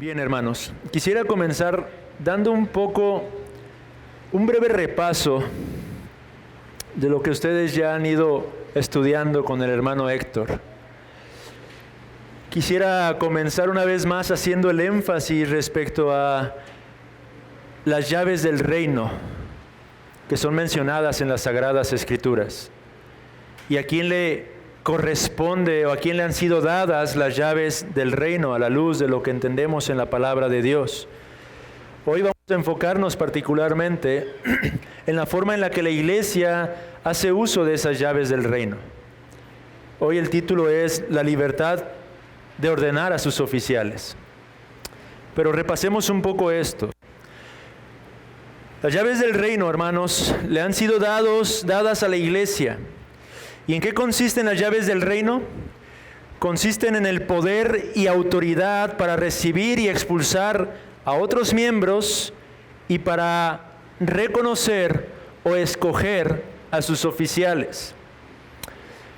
Bien, hermanos, quisiera comenzar dando un breve repaso de lo que ustedes ya han ido estudiando con el hermano Héctor. Quisiera comenzar una vez más haciendo el énfasis respecto a las llaves del reino que son mencionadas en las Sagradas Escrituras y a quién le corresponde o a quién le han sido dadas las llaves del reino a la luz de lo que entendemos en la palabra de Dios. Hoy vamos a enfocarnos particularmente en la forma en la que la iglesia hace uso de esas llaves del reino. Hoy el título es La libertad de ordenar a sus oficiales. Pero repasemos un poco esto. Las llaves del reino, hermanos, le han sido dadas a la iglesia. ¿Y en qué consisten las llaves del reino? Consisten en el poder y autoridad para recibir y expulsar a otros miembros y para reconocer o escoger a sus oficiales.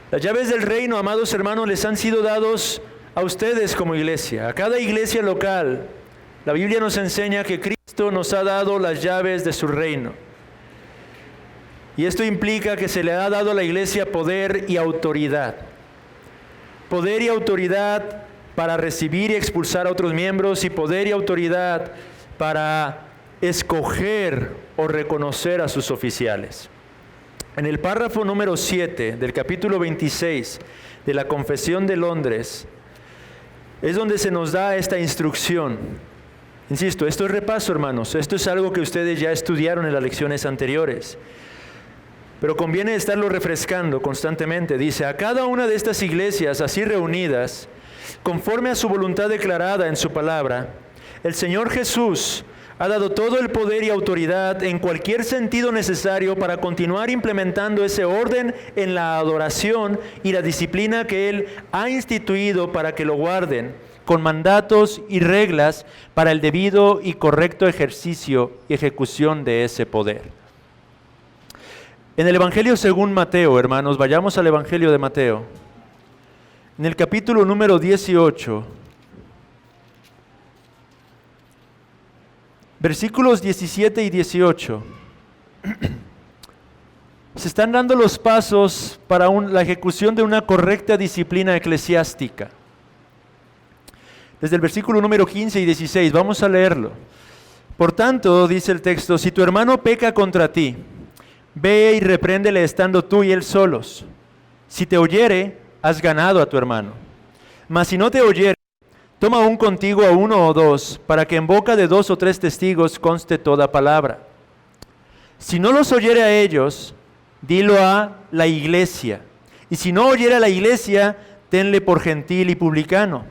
Las llaves del reino, amados hermanos, les han sido dados a ustedes como iglesia, a cada iglesia local. La Biblia nos enseña que Cristo nos ha dado las llaves de su reino. Y esto implica que se le ha dado a la iglesia poder y autoridad. Poder y autoridad para recibir y expulsar a otros miembros y poder y autoridad para escoger o reconocer a sus oficiales. En el párrafo número 7 del capítulo 26 de la Confesión de Londres es donde se nos da esta instrucción. Insisto, esto es repaso, hermanos. Esto es algo que ustedes ya estudiaron en las lecciones anteriores. Pero conviene estarlo refrescando constantemente. Dice, a cada una de estas iglesias así reunidas, conforme a su voluntad declarada en su palabra, el Señor Jesús ha dado todo el poder y autoridad en cualquier sentido necesario para continuar implementando ese orden en la adoración y la disciplina que Él ha instituido para que lo guarden, con mandatos y reglas para el debido y correcto ejercicio y ejecución de ese poder. En el Evangelio según Mateo, hermanos, vayamos al Evangelio de Mateo. En el capítulo número 18, versículos 17 y 18, se están dando los pasos para la ejecución de una correcta disciplina eclesiástica. Desde el versículo número 15 y 16, vamos a leerlo. Por tanto, dice el texto, si tu hermano peca contra ti, ve y repréndele estando tú y él solos. Si te oyere, has ganado a tu hermano. Mas si no te oyere, toma aún contigo a uno o dos, para que en boca de 2 o 3 testigos conste toda palabra. Si no los oyere a ellos, dilo a la iglesia. Y si no oyere a la iglesia, tenle por gentil y publicano.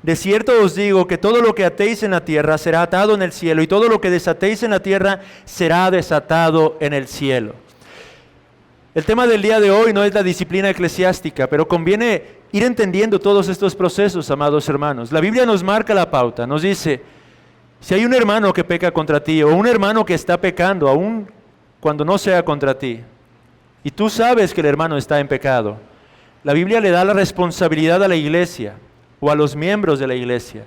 De cierto os digo que todo lo que atéis en la tierra será atado en el cielo, y todo lo que desatéis en la tierra será desatado en el cielo. El tema del día de hoy no es la disciplina eclesiástica, pero conviene ir entendiendo todos estos procesos, amados hermanos. La Biblia nos marca la pauta, nos dice, si hay un hermano que peca contra ti, o un hermano que está pecando, aun cuando no sea contra ti, y tú sabes que el hermano está en pecado, la Biblia le da la responsabilidad a la iglesia, o a los miembros de la iglesia,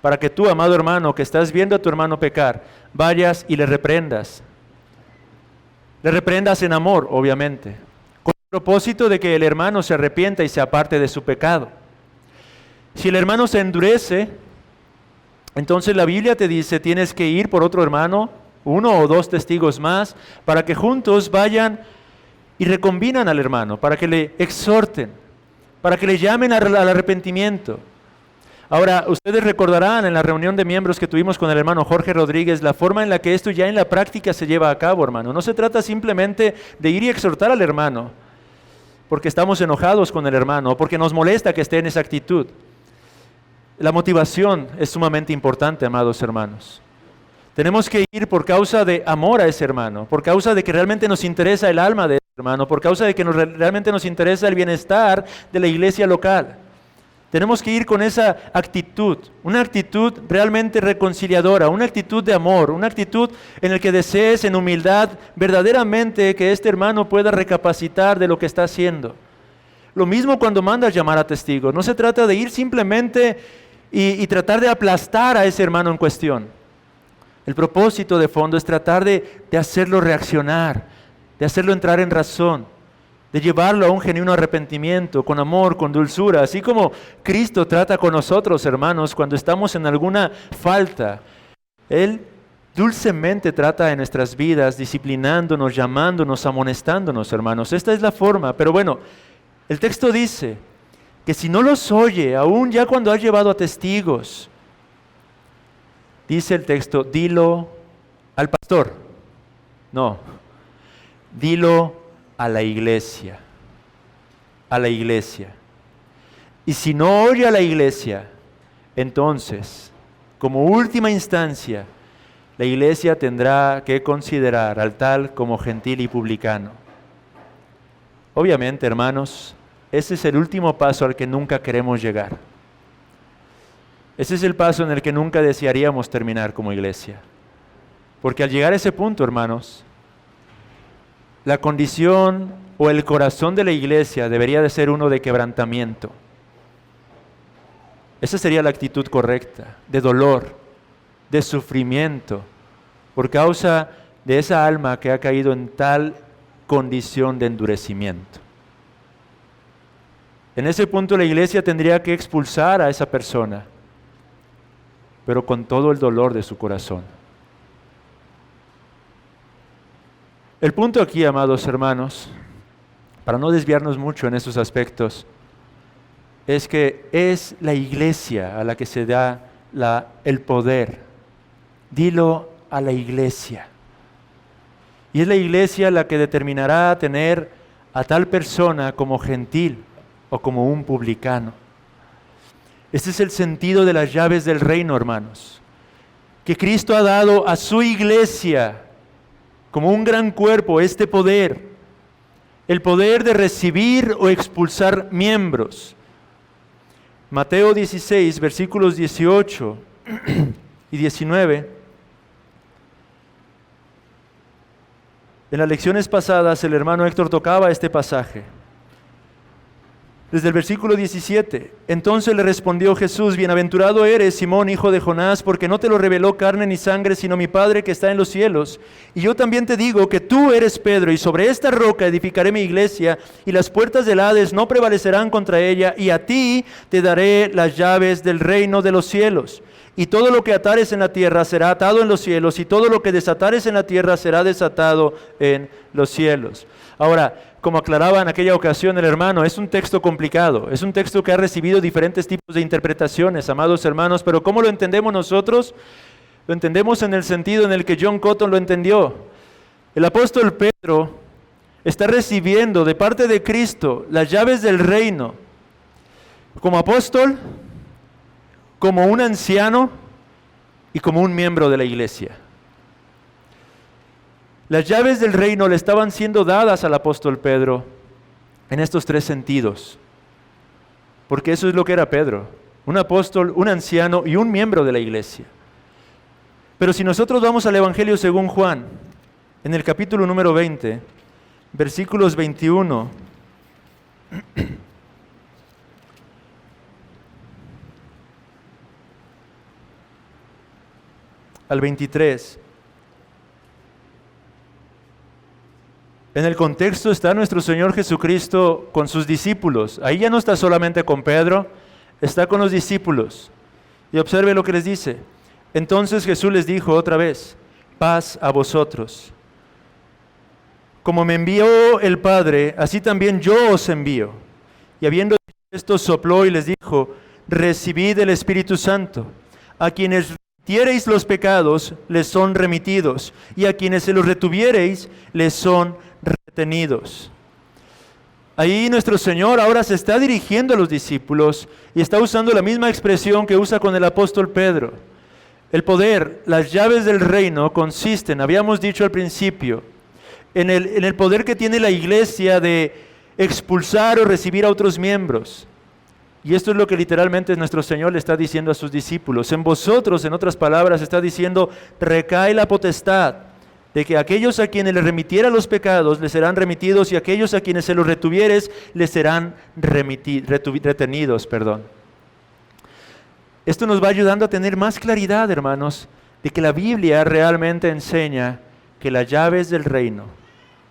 para que tú, amado hermano, que estás viendo a tu hermano pecar, vayas y le reprendas. Le reprendas en amor, obviamente, con el propósito de que el hermano se arrepienta y se aparte de su pecado. Si el hermano se endurece, entonces la Biblia te dice, tienes que ir por otro hermano, 1 o 2 testigos más, para que juntos vayan y recombinan al hermano, para que le exhorten, para que le llamen al arrepentimiento. Ahora, ustedes recordarán en la reunión de miembros que tuvimos con el hermano Jorge Rodríguez, la forma en la que esto ya en la práctica se lleva a cabo, hermano. No se trata simplemente de ir y exhortar al hermano, porque estamos enojados con el hermano, o porque nos molesta que esté en esa actitud. La motivación es sumamente importante, amados hermanos. Tenemos que ir por causa de amor a ese hermano, por causa de que realmente nos interesa el alma de ese hermano, por causa de que realmente nos interesa el bienestar de la iglesia local. Tenemos que ir con esa actitud, una actitud realmente reconciliadora, una actitud de amor, una actitud en la que desees en humildad verdaderamente que este hermano pueda recapacitar de lo que está haciendo. Lo mismo cuando mandas llamar a testigos. No se trata de ir simplemente y tratar de aplastar a ese hermano en cuestión. El propósito de fondo es tratar de hacerlo reaccionar, de hacerlo entrar en razón, de llevarlo a un genuino arrepentimiento, con amor, con dulzura, así como Cristo trata con nosotros, hermanos, cuando estamos en alguna falta. Él dulcemente trata en nuestras vidas, disciplinándonos, llamándonos, amonestándonos, hermanos. Esta es la forma, pero bueno, el texto dice que si no los oye, aún ya cuando has llevado a testigos, dice el texto, dilo al pastor. No, dilo a la iglesia. A la iglesia. Y si no oye a la iglesia, entonces, como última instancia, la iglesia tendrá que considerar al tal como gentil y publicano. Obviamente, hermanos, ese es el último paso al que nunca queremos llegar. Ese es el paso en el que nunca desearíamos terminar como iglesia. Porque al llegar a ese punto, hermanos, la condición o el corazón de la iglesia debería de ser uno de quebrantamiento. Esa sería la actitud correcta, de dolor, de sufrimiento, por causa de esa alma que ha caído en tal condición de endurecimiento. En ese punto la iglesia tendría que expulsar a esa persona, pero con todo el dolor de su corazón. El punto aquí, amados hermanos, para no desviarnos mucho en esos aspectos, es que es la iglesia a la que se da el poder. Dilo a la iglesia. Y es la iglesia la que determinará tener a tal persona como gentil o como un publicano. Este es el sentido de las llaves del reino, hermanos, que Cristo ha dado a su iglesia como un gran cuerpo, este poder, el poder de recibir o expulsar miembros. Mateo 16, versículos 18 y 19. En las lecciones pasadas el hermano Héctor tocaba este pasaje. Desde el versículo 17, entonces le respondió Jesús, bienaventurado eres, Simón, hijo de Jonás, porque no te lo reveló carne ni sangre, sino mi Padre que está en los cielos. Y yo también te digo que tú eres Pedro, y sobre esta roca edificaré mi iglesia, y las puertas del Hades no prevalecerán contra ella, y a ti te daré las llaves del reino de los cielos. Y todo lo que atares en la tierra será atado en los cielos, y todo lo que desatares en la tierra será desatado en los cielos. Ahora, como aclaraba en aquella ocasión el hermano, es un texto complicado, es un texto que ha recibido diferentes tipos de interpretaciones, amados hermanos, pero ¿cómo lo entendemos nosotros? Lo entendemos en el sentido en el que John Cotton lo entendió. El apóstol Pedro está recibiendo de parte de Cristo las llaves del reino como apóstol, como un anciano y como un miembro de la iglesia. Las llaves del reino le estaban siendo dadas al apóstol Pedro en estos tres sentidos, porque eso es lo que era Pedro, un apóstol, un anciano y un miembro de la iglesia. Pero si nosotros vamos al Evangelio según Juan, en el capítulo número 20, versículos 21 al 23, en el contexto está nuestro Señor Jesucristo con sus discípulos. Ahí ya no está solamente con Pedro, está con los discípulos. Y observe lo que les dice. Entonces Jesús les dijo otra vez, paz a vosotros. Como me envió el Padre, así también yo os envío. Y habiendo dicho esto, sopló y les dijo, recibid el Espíritu Santo. A quienes remitiereis los pecados, les son remitidos. Y a quienes se los retuviereis, les son retenidos. Ahí nuestro Señor ahora se está dirigiendo a los discípulos y está usando la misma expresión que usa con el apóstol Pedro. El poder, las llaves del reino consisten, habíamos dicho al principio, en el poder que tiene la iglesia de expulsar o recibir a otros miembros. Y esto es lo que literalmente nuestro Señor le está diciendo a sus discípulos. En vosotros, en otras palabras, está diciendo, recae la potestad de que aquellos a quienes les remitiera los pecados les serán remitidos y aquellos a quienes se los retuvieres les serán retenidos. Esto nos va ayudando a tener más claridad, hermanos, de que la Biblia realmente enseña que las llaves del reino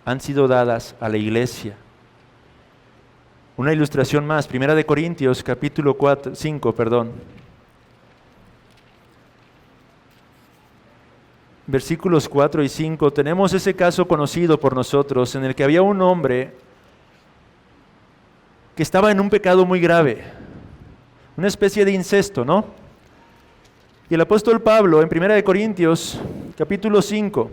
han sido dadas a la iglesia. Una ilustración más, 1 Corintios capítulo 5, versículos 4 y 5, tenemos ese caso conocido por nosotros en el que había un hombre que estaba en un pecado muy grave, una especie de incesto, ¿no? Y el apóstol Pablo en 1 Corintios capítulo 5,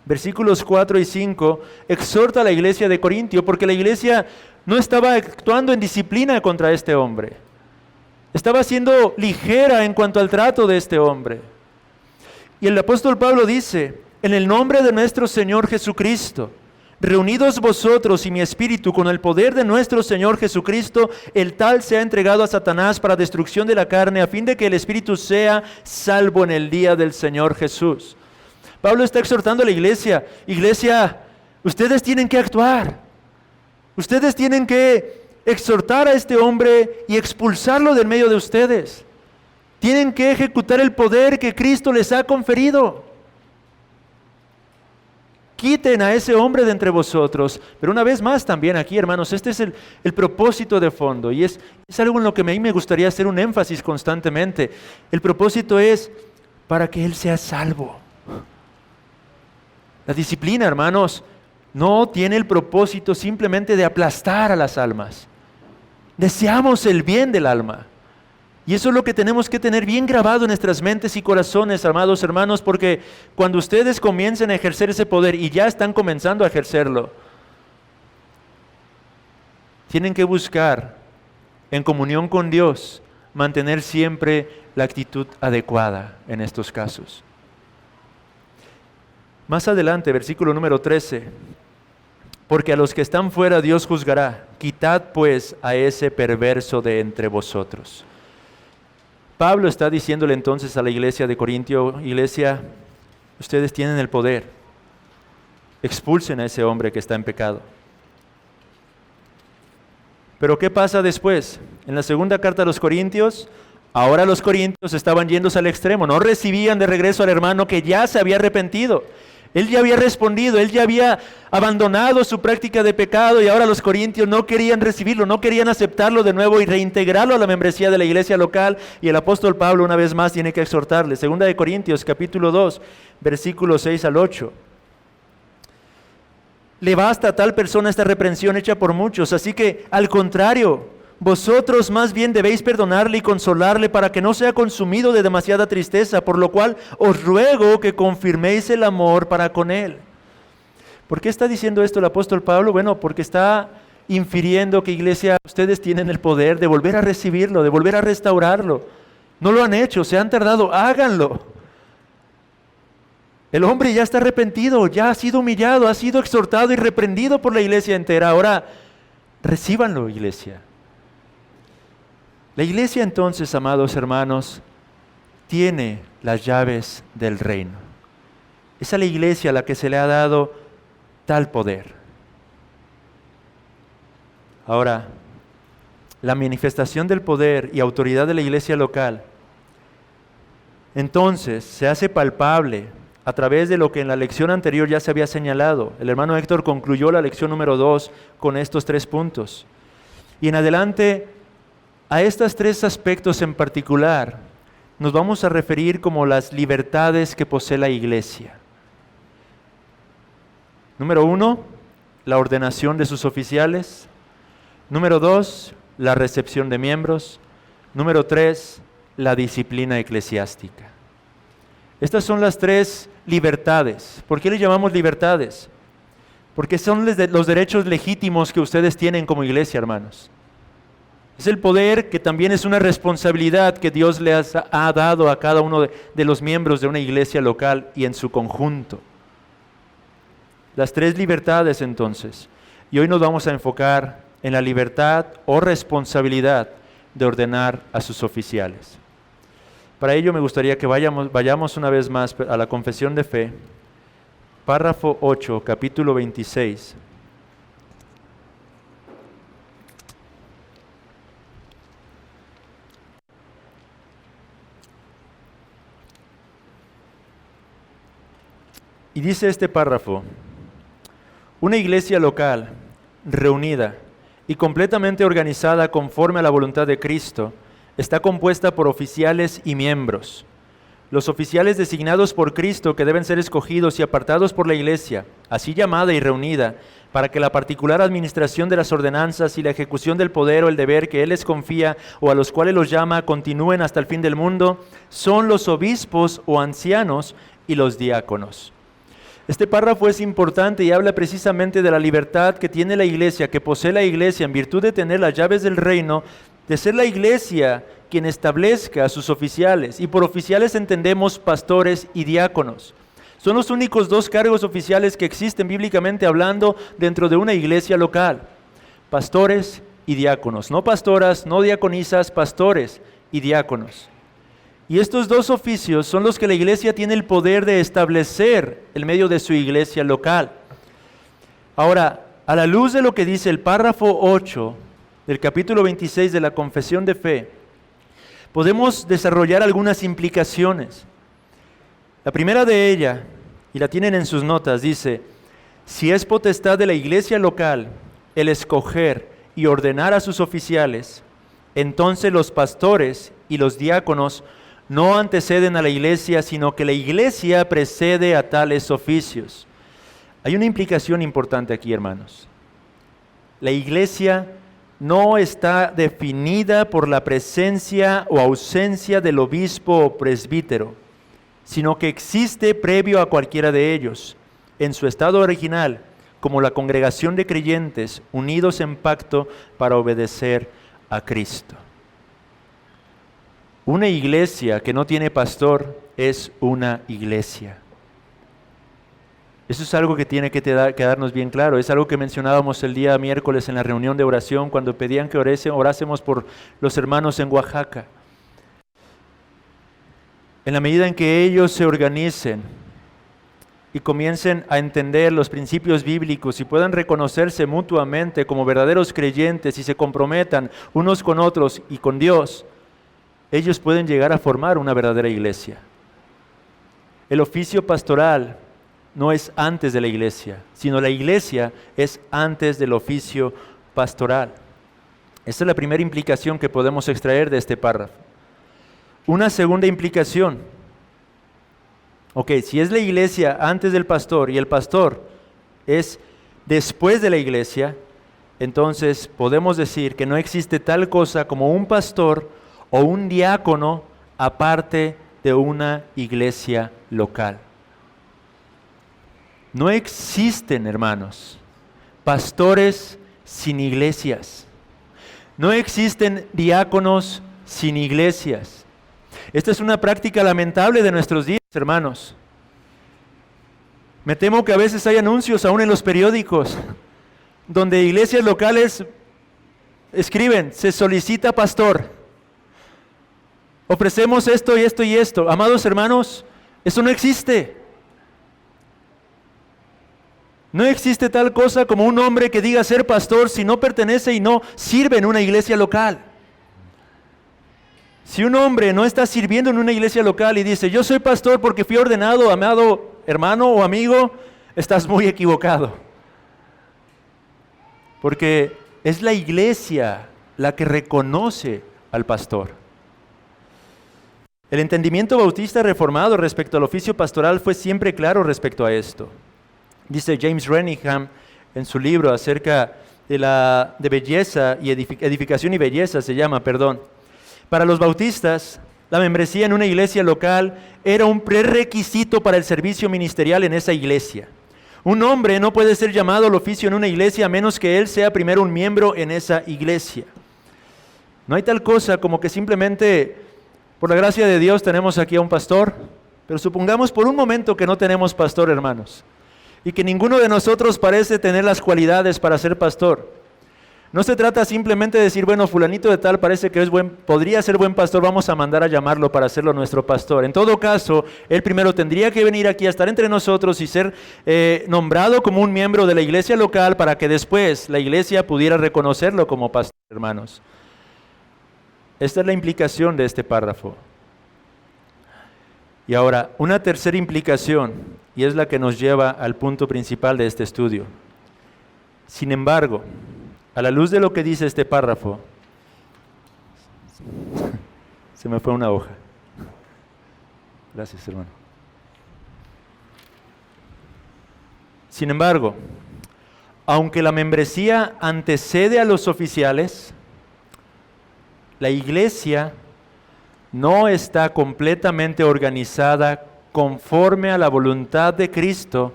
versículos 4 y 5, exhorta a la iglesia de Corintio porque la iglesia no estaba actuando en disciplina contra este hombre. Estaba siendo ligera en cuanto al trato de este hombre. Y el apóstol Pablo dice, en el nombre de nuestro Señor Jesucristo, reunidos vosotros y mi espíritu con el poder de nuestro Señor Jesucristo, el tal se ha entregado a Satanás para destrucción de la carne, a fin de que el espíritu sea salvo en el día del Señor Jesús. Pablo está exhortando a la iglesia, ustedes tienen que actuar, ustedes tienen que exhortar a este hombre y expulsarlo del medio de ustedes. Tienen que ejecutar el poder que Cristo les ha conferido. Quiten a ese hombre de entre vosotros. Pero una vez más también aquí, hermanos, este es el propósito de fondo. Y es algo en lo que a mí me gustaría hacer un énfasis constantemente. El propósito es para que él sea salvo. La disciplina, hermanos, no tiene el propósito simplemente de aplastar a las almas. Deseamos el bien del alma. Y eso es lo que tenemos que tener bien grabado en nuestras mentes y corazones, amados hermanos, porque cuando ustedes comiencen a ejercer ese poder, y ya están comenzando a ejercerlo, tienen que buscar, en comunión con Dios, mantener siempre la actitud adecuada en estos casos. Más adelante, versículo número 13, porque a los que están fuera Dios juzgará, quitad pues a ese perverso de entre vosotros. Pablo está diciéndole entonces a la iglesia de Corintio, iglesia, ustedes tienen el poder, expulsen a ese hombre que está en pecado. Pero ¿qué pasa después? En la segunda carta a los Corintios, ahora los corintios estaban yéndose al extremo, no recibían de regreso al hermano que ya se había arrepentido. Él ya había respondido, él ya había abandonado su práctica de pecado y ahora los corintios no querían recibirlo, no querían aceptarlo de nuevo y reintegrarlo a la membresía de la iglesia local. Y el apóstol Pablo una vez más tiene que exhortarle. Segunda de Corintios capítulo 2, versículos 6 al 8. Le basta a tal persona esta reprensión hecha por muchos, así que al contrario, vosotros más bien debéis perdonarle y consolarle para que no sea consumido de demasiada tristeza, por lo cual os ruego que confirméis el amor para con él. ¿Por qué está diciendo esto el apóstol Pablo? Bueno, porque está infiriendo que iglesia, ustedes tienen el poder de volver a recibirlo, de volver a restaurarlo. No lo han hecho, se han tardado, háganlo. El hombre ya está arrepentido, ya ha sido humillado, ha sido exhortado y reprendido por la iglesia entera. Ahora, recíbanlo, iglesia. La iglesia entonces, amados hermanos, tiene las llaves del reino. Es a la iglesia a la que se le ha dado tal poder. Ahora, la manifestación del poder y autoridad de la iglesia local, entonces se hace palpable a través de lo que en la lección anterior ya se había señalado. El hermano Héctor concluyó la lección número 2 con estos 3 puntos. Y en adelante, a estos 3 aspectos en particular, nos vamos a referir como las libertades que posee la iglesia. Número 1, la ordenación de sus oficiales. Número 2, la recepción de miembros. Número 3, la disciplina eclesiástica. Estas son las 3 libertades. ¿Por qué le llamamos libertades? Porque son los derechos legítimos que ustedes tienen como iglesia, hermanos. Es el poder que también es una responsabilidad que Dios les ha dado a cada uno de los miembros de una iglesia local y en su conjunto. Las 3 libertades entonces. Y hoy nos vamos a enfocar en la libertad o responsabilidad de ordenar a sus oficiales. Para ello me gustaría que vayamos una vez más a la confesión de fe, párrafo 8, capítulo 26. Y dice este párrafo: una iglesia local, reunida y completamente organizada conforme a la voluntad de Cristo, está compuesta por oficiales y miembros. Los oficiales designados por Cristo, que deben ser escogidos y apartados por la iglesia, así llamada y reunida, para que la particular administración de las ordenanzas y la ejecución del poder o el deber que Él les confía o a los cuales los llama continúen hasta el fin del mundo, son los obispos o ancianos y los diáconos. Este párrafo es importante y habla precisamente de la libertad que tiene la iglesia, que posee la iglesia en virtud de tener las llaves del reino, de ser la iglesia quien establezca a sus oficiales. Y por oficiales entendemos pastores y diáconos. Son los únicos dos cargos oficiales que existen bíblicamente hablando dentro de una iglesia local. Pastores y diáconos. No pastoras, no diaconisas, pastores y diáconos. Y estos dos oficios son los que la iglesia tiene el poder de establecer en medio de su iglesia local. Ahora, a la luz de lo que dice el párrafo 8 del capítulo 26 de la Confesión de Fe, podemos desarrollar algunas implicaciones. La primera de ellas, y la tienen en sus notas, dice: si es potestad de la iglesia local el escoger y ordenar a sus oficiales, entonces los pastores y los diáconos no anteceden a la iglesia, sino que la iglesia precede a tales oficios. Hay una implicación importante aquí, hermanos. La iglesia no está definida por la presencia o ausencia del obispo o presbítero, sino que existe previo a cualquiera de ellos, en su estado original, como la congregación de creyentes unidos en pacto para obedecer a Cristo. Una iglesia que no tiene pastor es una iglesia. Eso es algo que tiene que quedarnos bien claro. Es algo que mencionábamos el día miércoles en la reunión de oración cuando pedían que orásemos por los hermanos en Oaxaca. En la medida en que ellos se organicen y comiencen a entender los principios bíblicos y puedan reconocerse mutuamente como verdaderos creyentes y se comprometan unos con otros y con Dios, ellos pueden llegar a formar una verdadera iglesia. El oficio pastoral no es antes de la iglesia, sino la iglesia es antes del oficio pastoral. Esa es la primera implicación que podemos extraer de este párrafo. Una segunda implicación. Si es la iglesia antes del pastor y el pastor es después de la iglesia, entonces podemos decir que no existe tal cosa como un pastor o un diácono aparte de una iglesia local. No existen, hermanos, pastores sin iglesias. No existen diáconos sin iglesias. Esta es una práctica lamentable de nuestros días, hermanos. Me temo que a veces hay anuncios aún en los periódicos donde iglesias locales escriben: se solicita pastor. Ofrecemos esto y esto y esto. Amados hermanos, eso no existe. No existe tal cosa como un hombre que diga ser pastor si no pertenece y no sirve en una iglesia local. Si un hombre no está sirviendo en una iglesia local y dice: yo soy pastor porque fui ordenado, amado hermano o amigo, estás muy equivocado. Porque es la iglesia la que reconoce al pastor. El entendimiento bautista reformado respecto al oficio pastoral fue siempre claro respecto a esto. Dice James Renningham en su libro acerca de belleza y edificación y belleza, Para los bautistas, la membresía en una iglesia local era un prerequisito para el servicio ministerial en esa iglesia. Un hombre no puede ser llamado al oficio en una iglesia a menos que él sea primero un miembro en esa iglesia. No hay tal cosa como que simplemente, por la gracia de Dios, tenemos aquí a un pastor, pero supongamos por un momento que no tenemos pastor, hermanos, y que ninguno de nosotros parece tener las cualidades para ser pastor. No se trata simplemente de decir: bueno, fulanito de tal parece que podría ser buen pastor, vamos a mandar a llamarlo para hacerlo nuestro pastor. En todo caso, él primero tendría que venir aquí a estar entre nosotros y ser nombrado como un miembro de la iglesia local para que después la iglesia pudiera reconocerlo como pastor, hermanos. Esta es la implicación de este párrafo. Y ahora, una tercera implicación y es la que nos lleva al punto principal de este estudio. Sin embargo, a la luz de lo que dice este párrafo, se me fue una hoja. Gracias, hermano. Sin embargo, aunque la membresía antecede a los oficiales, la iglesia no está completamente organizada conforme a la voluntad de Cristo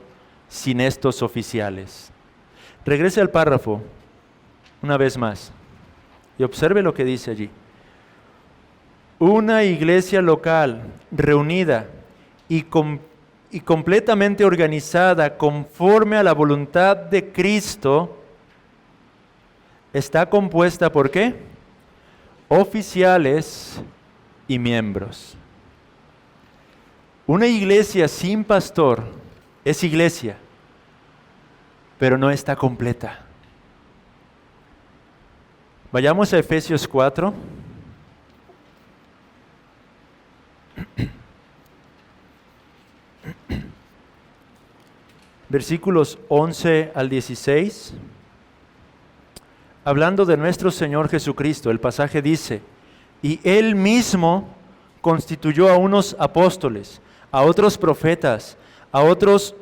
sin estos oficiales. Regrese al párrafo una vez más y observe lo que dice allí. Una iglesia local reunida y completamente organizada conforme a la voluntad de Cristo está compuesta ¿por qué? Oficiales y miembros. Una iglesia sin pastor es iglesia, pero no está completa. Vayamos a Efesios 4. Versículos 11 al 16. Hablando de nuestro Señor Jesucristo, el pasaje dice: y Él mismo constituyó a unos apóstoles, a otros profetas, a otros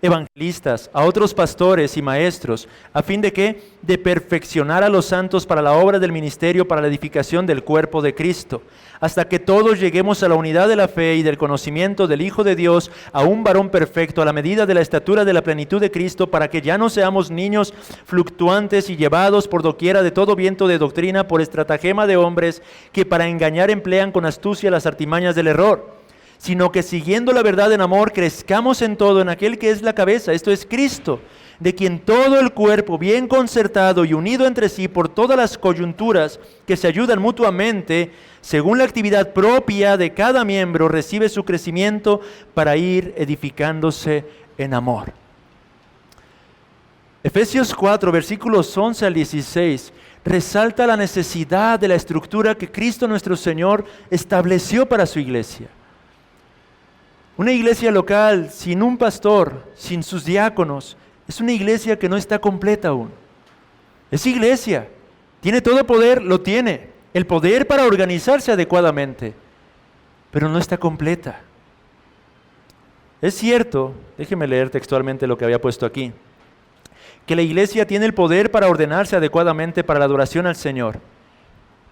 evangelistas, a otros pastores y maestros, a fin de que de perfeccionar a los santos para la obra del ministerio, para la edificación del cuerpo de Cristo, hasta que todos lleguemos a la unidad de la fe y del conocimiento del Hijo de Dios, a un varón perfecto, a la medida de la estatura de la plenitud de Cristo, para que ya no seamos niños fluctuantes y llevados por doquiera de todo viento de doctrina, por estratagema de hombres que para engañar emplean con astucia las artimañas del error, sino que siguiendo la verdad en amor, crezcamos en todo en aquel que es la cabeza, esto es Cristo, de quien todo el cuerpo, bien concertado y unido entre sí por todas las coyunturas que se ayudan mutuamente, según la actividad propia de cada miembro, recibe su crecimiento para ir edificándose en amor. Efesios 4, versículos 11 al 16, resalta la necesidad de la estructura que Cristo nuestro Señor estableció para su iglesia. Una iglesia local sin un pastor, sin sus diáconos, es una iglesia que no está completa aún. Es iglesia, tiene todo poder, lo tiene, el poder para organizarse adecuadamente, pero no está completa. Es cierto, déjeme leer textualmente lo que había puesto aquí, que la iglesia tiene el poder para ordenarse adecuadamente para la adoración al Señor,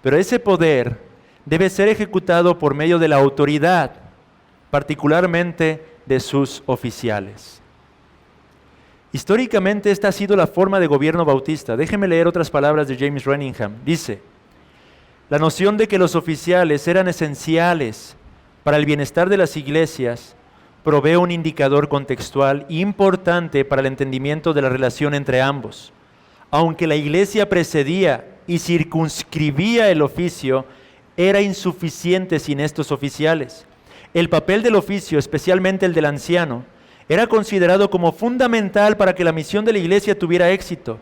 pero ese poder debe ser ejecutado por medio de la autoridad, particularmente de sus oficiales. Históricamente esta ha sido la forma de gobierno bautista. Déjeme leer otras palabras de James Renningham. Dice: la noción de que los oficiales eran esenciales para el bienestar de las iglesias provee un indicador contextual importante para el entendimiento de la relación entre ambos. Aunque la iglesia precedía y circunscribía el oficio, era insuficiente sin estos oficiales. El papel del oficio, especialmente el del anciano, era considerado como fundamental para que la misión de la iglesia tuviera éxito.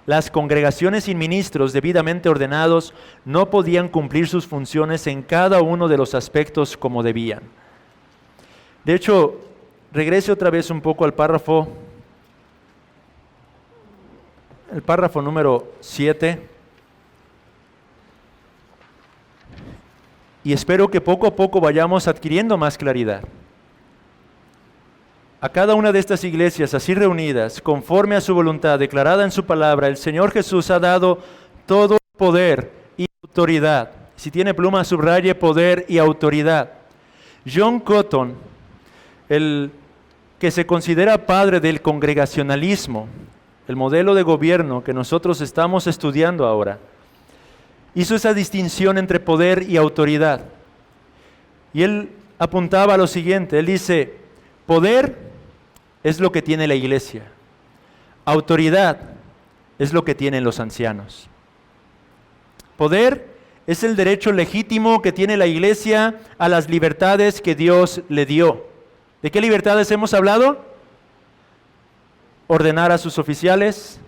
Las congregaciones sin ministros debidamente ordenados no podían cumplir sus funciones en cada uno de los aspectos como debían. De hecho, regrese otra vez un poco al párrafo, el párrafo número 7. Y espero que poco a poco vayamos adquiriendo más claridad. A cada una de estas iglesias así reunidas, conforme a su voluntad declarada en su palabra, el Señor Jesús ha dado todo poder y autoridad. Si tiene pluma, subraye poder y autoridad. John Cotton, el que se considera padre del congregacionalismo, el modelo de gobierno que nosotros estamos estudiando ahora, hizo esa distinción entre poder y autoridad. Y él apuntaba a lo siguiente, él dice: poder es lo que tiene la iglesia, autoridad es lo que tienen los ancianos. Poder es el derecho legítimo que tiene la iglesia a las libertades que Dios le dio. ¿De qué libertades hemos hablado? Ordenar a sus oficiales,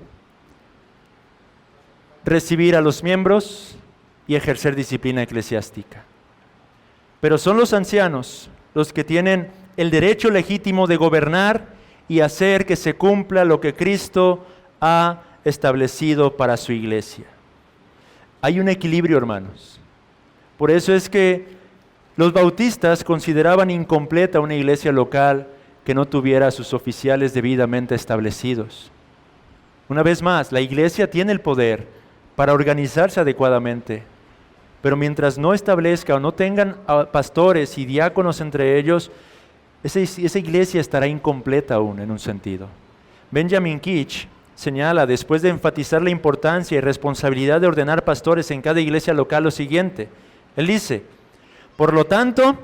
recibir a los miembros y ejercer disciplina eclesiástica. Pero son los ancianos los que tienen el derecho legítimo de gobernar y hacer que se cumpla lo que Cristo ha establecido para su iglesia. Hay un equilibrio, hermanos. Por eso es que los bautistas consideraban incompleta una iglesia local que no tuviera a sus oficiales debidamente establecidos. Una vez más, la iglesia tiene el poder para organizarse adecuadamente, pero mientras no establezca o no tengan pastores y diáconos entre ellos, esa iglesia estará incompleta aún en un sentido. Benjamin Keach señala, después de enfatizar la importancia y responsabilidad de ordenar pastores en cada iglesia local, lo siguiente. Él dice: por lo tanto,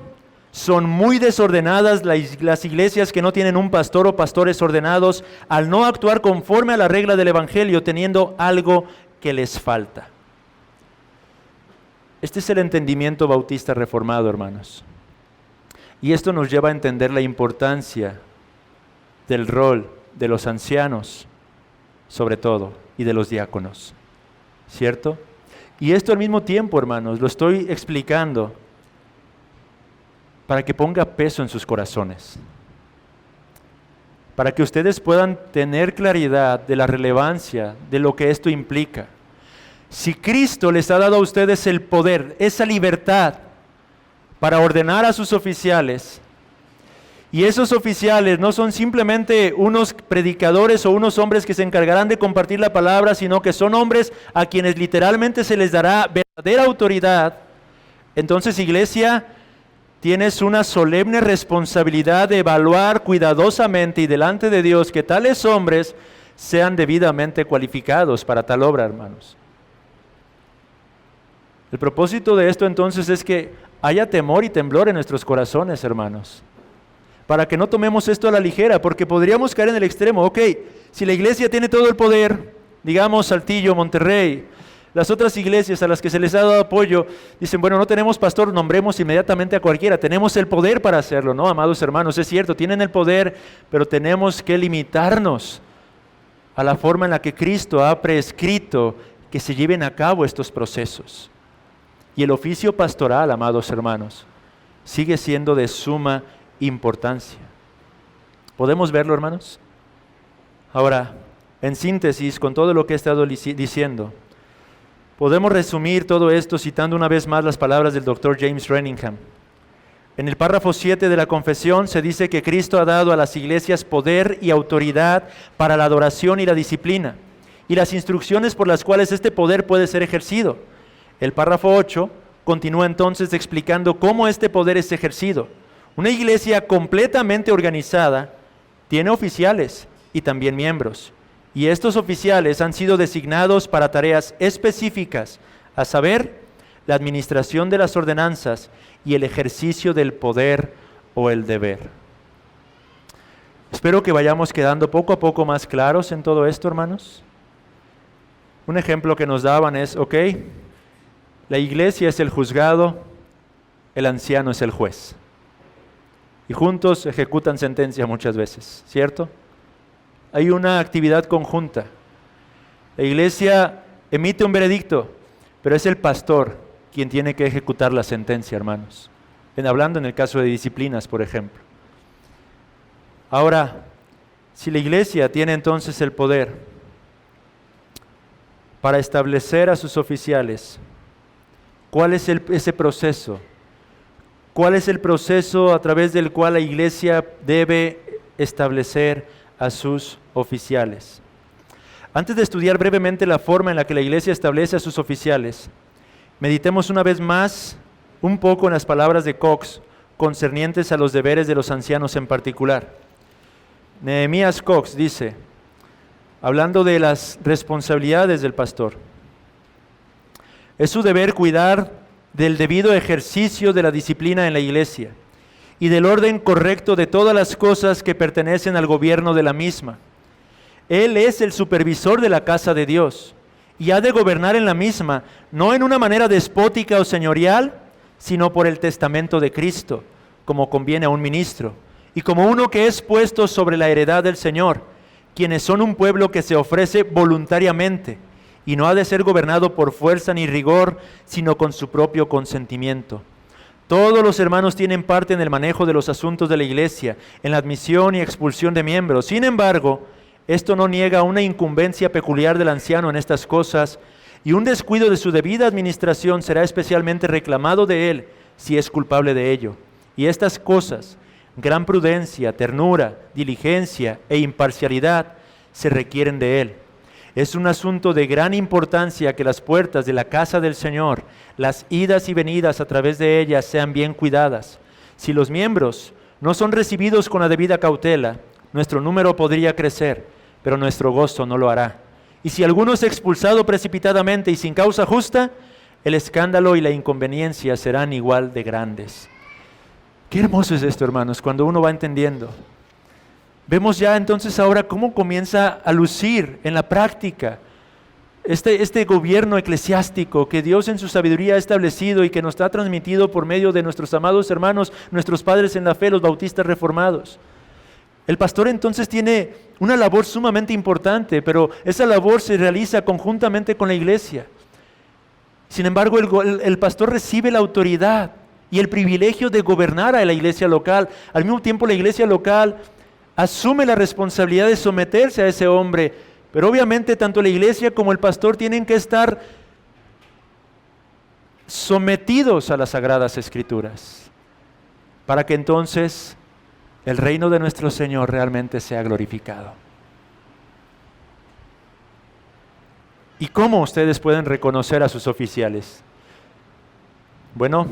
son muy desordenadas las iglesias que no tienen un pastor o pastores ordenados al no actuar conforme a la regla del Evangelio, teniendo algo que les falta. Este es el entendimiento bautista reformado, hermanos. Y esto nos lleva a entender la importancia del rol de los ancianos, sobre todo, y de los diáconos, ¿cierto? Y esto al mismo tiempo, hermanos, lo estoy explicando para que ponga peso en sus corazones, para que ustedes puedan tener claridad de la relevancia de lo que esto implica. Si Cristo les ha dado a ustedes el poder, esa libertad para ordenar a sus oficiales, y esos oficiales no son simplemente unos predicadores o unos hombres que se encargarán de compartir la palabra, sino que son hombres a quienes literalmente se les dará verdadera autoridad, entonces, iglesia, tienes una solemne responsabilidad de evaluar cuidadosamente y delante de Dios que tales hombres sean debidamente cualificados para tal obra, hermanos. El propósito de esto entonces es que haya temor y temblor en nuestros corazones, hermanos, para que no tomemos esto a la ligera, porque podríamos caer en el extremo. Ok, si la iglesia tiene todo el poder, digamos Saltillo, Monterrey, las otras iglesias a las que se les ha dado apoyo, dicen, bueno, no tenemos pastor, nombremos inmediatamente a cualquiera, tenemos el poder para hacerlo, ¿no, amados hermanos? Es cierto, tienen el poder, pero tenemos que limitarnos a la forma en la que Cristo ha prescrito que se lleven a cabo estos procesos. Y el oficio pastoral, amados hermanos, sigue siendo de suma importancia. ¿Podemos verlo, hermanos? Ahora, en síntesis, con todo lo que he estado diciendo, podemos resumir todo esto citando una vez más las palabras del Dr. James Renningham. En el párrafo 7 de la confesión se dice que Cristo ha dado a las iglesias poder y autoridad para la adoración y la disciplina, y las instrucciones por las cuales este poder puede ser ejercido. El párrafo 8 continúa entonces explicando cómo este poder es ejercido. Una iglesia completamente organizada tiene oficiales y también miembros. Y estos oficiales han sido designados para tareas específicas, a saber, la administración de las ordenanzas y el ejercicio del poder o el deber. Espero que vayamos quedando poco a poco más claros en todo esto, hermanos. Un ejemplo que nos daban es, ok, la iglesia es el juzgado, el anciano es el juez. Y juntos ejecutan sentencia muchas veces, ¿cierto? Hay una actividad conjunta. La iglesia emite un veredicto, pero es el pastor quien tiene que ejecutar la sentencia, hermanos. Hablando en el caso de disciplinas, por ejemplo. Ahora, si la iglesia tiene entonces el poder para establecer a sus oficiales, ¿cuál es ese proceso? ¿Cuál es el proceso a través del cual la iglesia debe establecer a sus oficiales? Antes de estudiar brevemente la forma en la que la iglesia establece a sus oficiales, meditemos una vez más un poco en las palabras de Cox concernientes a los deberes de los ancianos en particular. Nehemías Cox dice, hablando de las responsabilidades del pastor, es su deber cuidar del debido ejercicio de la disciplina en la iglesia y del orden correcto de todas las cosas que pertenecen al gobierno de la misma. Él es el supervisor de la casa de Dios y ha de gobernar en la misma, no en una manera despótica o señorial, sino por el testamento de Cristo, como conviene a un ministro, y como uno que es puesto sobre la heredad del Señor, quienes son un pueblo que se ofrece voluntariamente, y no ha de ser gobernado por fuerza ni rigor, sino con su propio consentimiento. Todos los hermanos tienen parte en el manejo de los asuntos de la iglesia, en la admisión y expulsión de miembros. Sin embargo, esto no niega una incumbencia peculiar del anciano en estas cosas, y un descuido de su debida administración será especialmente reclamado de él si es culpable de ello. Y estas cosas, gran prudencia, ternura, diligencia e imparcialidad, se requieren de él. Es un asunto de gran importancia que las puertas de la casa del Señor, las idas y venidas a través de ellas, sean bien cuidadas. Si los miembros no son recibidos con la debida cautela, nuestro número podría crecer, pero nuestro gozo no lo hará. Y si alguno es expulsado precipitadamente y sin causa justa, el escándalo y la inconveniencia serán igual de grandes. Qué hermoso es esto, hermanos, cuando uno va entendiendo. Vemos ya entonces ahora cómo comienza a lucir en la práctica este gobierno eclesiástico que Dios en su sabiduría ha establecido y que nos ha transmitido por medio de nuestros amados hermanos, nuestros padres en la fe, los bautistas reformados. El pastor entonces tiene una labor sumamente importante, pero esa labor se realiza conjuntamente con la iglesia. Sin embargo, el pastor recibe la autoridad y el privilegio de gobernar a la iglesia local. Al mismo tiempo, la iglesia local asume la responsabilidad de someterse a ese hombre, pero obviamente tanto la iglesia como el pastor tienen que estar sometidos a las Sagradas Escrituras, para que entonces el reino de nuestro Señor realmente sea glorificado. ¿Y cómo ustedes pueden reconocer a sus oficiales? Bueno,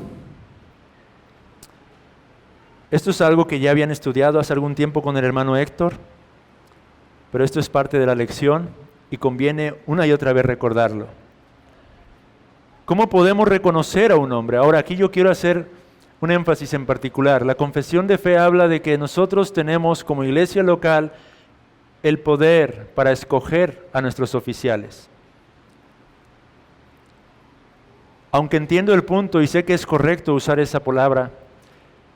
esto es algo que ya habían estudiado hace algún tiempo con el hermano Héctor, pero esto es parte de la lección y conviene una y otra vez recordarlo. ¿Cómo podemos reconocer a un hombre? Ahora, aquí yo quiero hacer un énfasis en particular. La confesión de fe habla de que nosotros tenemos como iglesia local el poder para escoger a nuestros oficiales. Aunque entiendo el punto y sé que es correcto usar esa palabra,